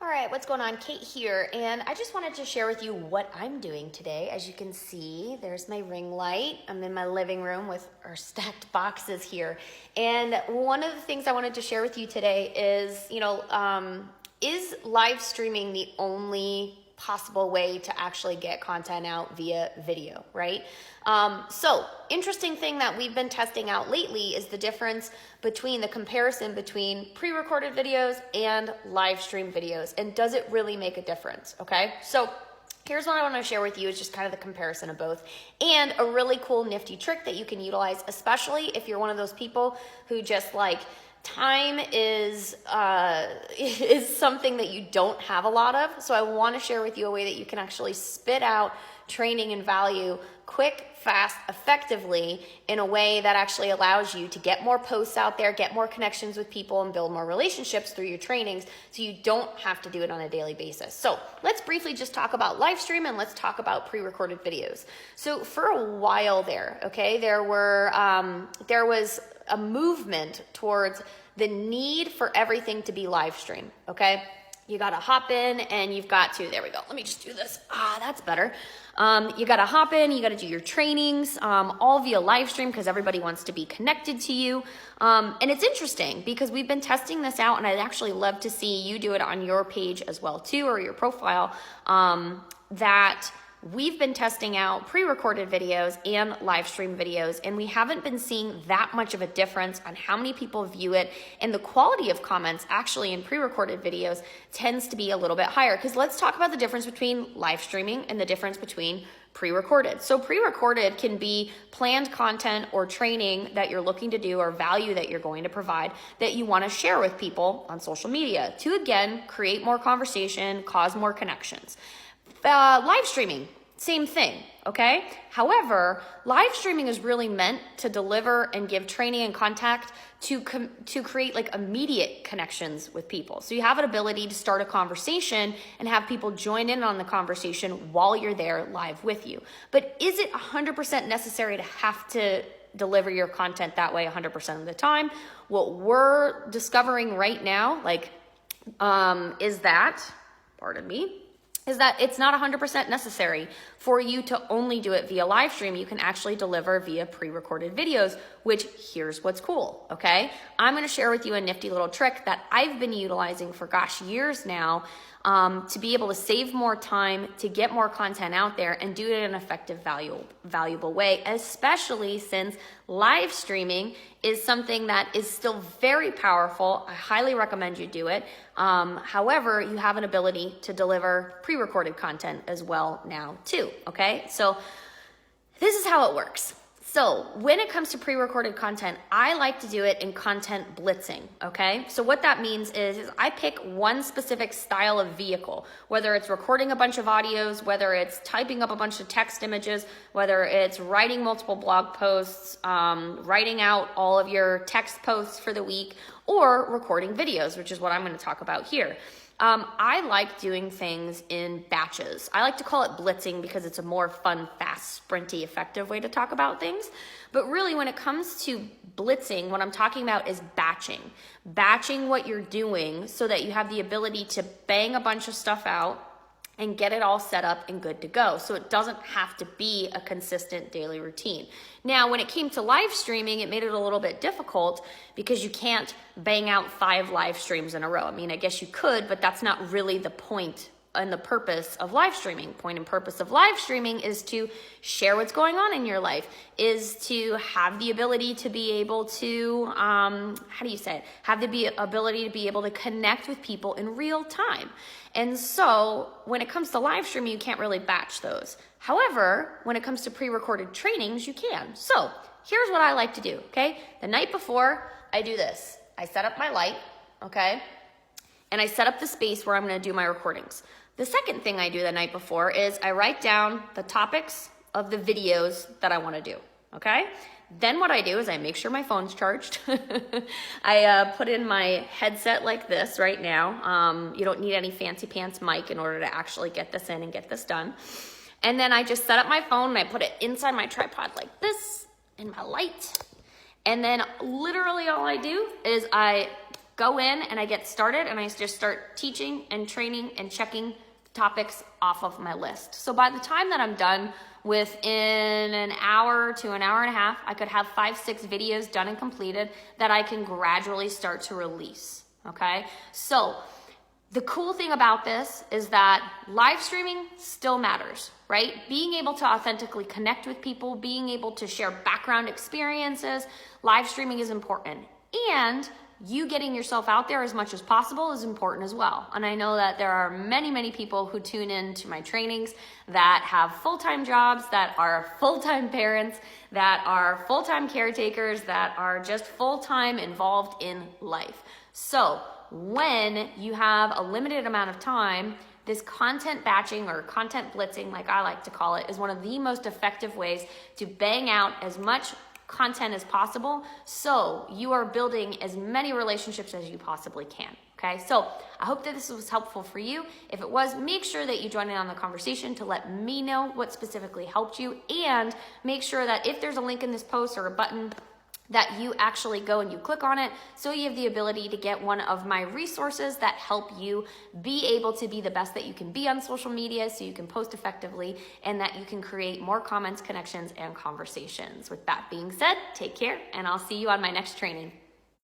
All right, what's going on? Kate here, and I just wanted to share with you what I'm doing today. As you can see, there's my ring light. I'm in my living room with our stacked boxes here. And one of the things I wanted to share with you today is, is live streaming the only possible way to actually get content out via video, right? So interesting thing that we've been testing out lately is the difference between the comparison between pre-recorded videos and live stream videos. And does it really make a difference? Okay. So here's what I want to share with you is just kind of the comparison of both and a really cool nifty trick that you can utilize, especially if you're one of those people who just like time is something that you don't have a lot of. So I want to share with you a way that you can actually spit out training and value quick, fast, effectively in a way that actually allows you to get more posts out there, get more connections with people, and build more relationships through your trainings so you don't have to do it on a daily basis. So let's briefly just talk about live stream and let's talk about pre-recorded videos. So for a while there, okay, there was a movement towards the need for everything to be live stream, okay? You got to hop in and you've got to, there we go. Let me just do this. That's better. You got to hop in, you got to do your trainings, all via live stream because everybody wants to be connected to you. And it's interesting because we've been testing this out and I'd actually love to see you do it on your page as well too, or your profile, that we've been testing out pre-recorded videos and live stream videos, and we haven't been seeing that much of a difference on how many people view it, and the quality of comments actually in pre-recorded videos tends to be a little bit higher. Because let's talk about the difference between live streaming and the difference between pre-recorded. So pre-recorded can be planned content or training that you're looking to do or value that you're going to provide that you want to share with people on social media to, again, create more conversation, cause more connections. Live streaming, same thing, okay? However, live streaming is really meant to deliver and give training and contact to create like immediate connections with people. So you have an ability to start a conversation and have people join in on the conversation while you're there live with you. But is it 100% necessary to have to deliver your content that way 100% of the time? What we're discovering right now, is that it's not 100% necessary for you to only do it via live stream. You can actually deliver via pre-recorded videos, which here's what's cool, okay? I'm gonna share with you a nifty little trick that I've been utilizing for years now, to be able to save more time, to get more content out there and do it in an effective, valuable way, especially since live streaming is something that is still very powerful. I highly recommend you do it. However, you have an ability to deliver pre-recorded content as well now too, okay? So this is how it works. So when it comes to pre-recorded content, I like to do it in content blitzing, okay? So what that means is I pick one specific style of vehicle, whether it's recording a bunch of audios, whether it's typing up a bunch of text images, whether it's writing multiple blog posts, writing out all of your text posts for the week, or recording videos, which is what I'm going to talk about here. I like doing things in batches. I like to call it blitzing because it's a more fun, fast, sprinty, effective way to talk about things. But really, when it comes to blitzing, what I'm talking about is batching. Batching what you're doing so that you have the ability to bang a bunch of stuff out and get it all set up and good to go. So it doesn't have to be a consistent daily routine. Now, when it came to live streaming, it made it a little bit difficult because you can't bang out 5 live streams in a row. I mean, I guess you could, but that's not really the point and the purpose of live streaming. Point and purpose of live streaming is to share what's going on in your life, is to have the ability to be able to, have the ability to be able to connect with people in real time. And so when it comes to live streaming, you can't really batch those. However, when it comes to pre-recorded trainings, you can. So here's what I like to do, okay? The night before, I do this. I set up my light, okay? And I set up the space where I'm gonna do my recordings. The second thing I do the night before is I write down the topics of the videos that I wanna do, okay? Then what I do is I make sure my phone's charged. I put in my headset like this right now. You don't need any fancy pants mic in order to actually get this in and get this done. And then I just set up my phone and I put it inside my tripod like this in my light. And then literally all I do is I go in and I get started and I just start teaching and training and checking topics off of my list. So by the time that I'm done, within an hour to an hour and a half, I could have 5-6 videos done and completed that I can gradually start to release, okay? So the cool thing about this is that live streaming still matters, right? Being able to authentically connect with people, being able to share background experiences, live streaming is important. And you getting yourself out there as much as possible is important as well. And I know that there are many, many people who tune in to my trainings that have full-time jobs, that are full-time parents, that are full-time caretakers, that are just full-time involved in life. So when you have a limited amount of time, this content batching or content blitzing, like I like to call it, is one of the most effective ways to bang out as much content as possible, so you are building as many relationships as you possibly can. Okay, so I hope that this was helpful for you. If it was, make sure that you join in on the conversation to let me know what specifically helped you, and make sure that if there's a link in this post or a button, that you actually go and you click on it, so you have the ability to get one of my resources that help you be able to be the best that you can be on social media, so you can post effectively and that you can create more comments, connections, and conversations. With that being said, take care, and I'll see you on my next training.